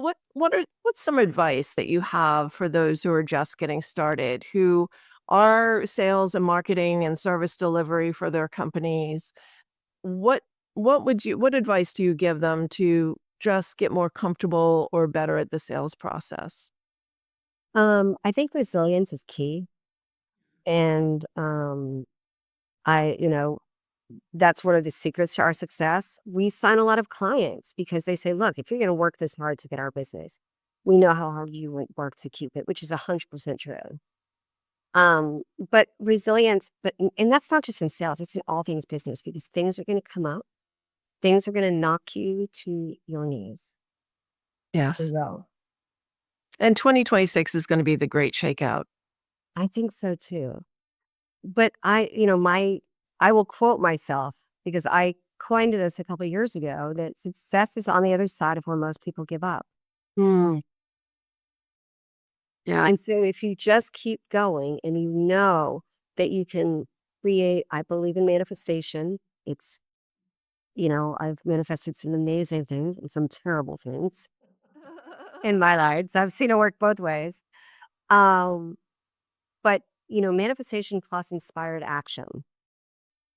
But what's some advice that you have for those who are just getting started, who are sales and marketing and service delivery for their companies? What what advice do you give them to just get more comfortable or better at the sales process? I think resilience is key. And I, you know, that's one of the secrets to our success. We sign a lot of clients because they say, look, if you're going to work this hard to get our business, we know how hard you would work to keep it, which is 100% true. But resilience, and that's not just in sales, it's in all things business because things are going to come up, things are going to knock you to your knees. They Yes. will. And 2026 is gonna be the great shakeout. I think so too. But I will quote myself because I coined this a couple of years ago that success is on the other side of where most people give up. Mm, yeah. And so if you just keep going and you know that you can create, I believe in manifestation. It's, I've manifested some amazing things and some terrible things in my life. So I've seen it work both ways. Um, but manifestation plus inspired action.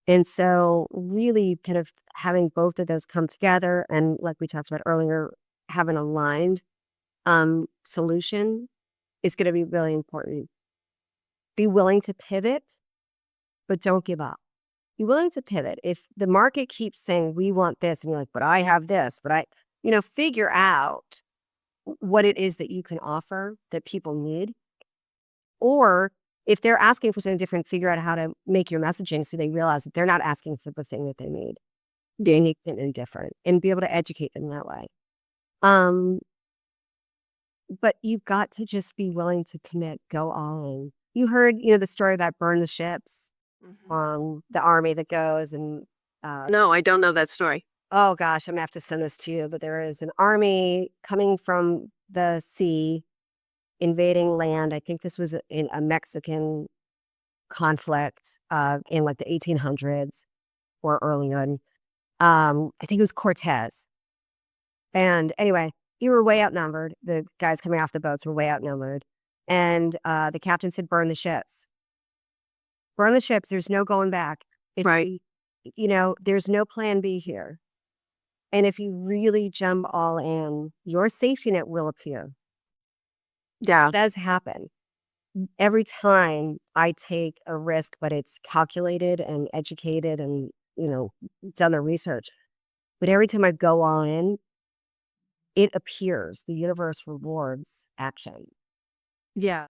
And so really kind of having both of those come together and like we talked about earlier, have an aligned solution is going to be really important. Be willing to pivot, but don't give up. Be willing to pivot. If the market keeps saying, we want this, and you're like, but I have this, figure out what it is that you can offer that people need. Or if they're asking for something different, figure out how to make your messaging so they realize that they're not asking for the thing that they need. They need something different and be able to educate them that way. Um, but you've got to just be willing to commit, go all in. You heard, the story about burn the ships, Mhm. the army that goes and No, I don't know that story. oh gosh, I'm gonna have to send this to you, but there is an army coming from the sea, invading land. I think this was in a Mexican conflict in like the 1800s or early on. I think it was Cortez. And anyway, you were way outnumbered. The guys coming off the boats were way outnumbered. And the captain said, burn the ships. Burn the ships. There's no going back. If Right. we, there's no plan B here. And if you really jump all in, your safety net will appear. Yeah. Does happen. Every time I take a risk, but it's calculated and educated and, done the research. But every time I go all in, it appears the universe rewards action. Yeah.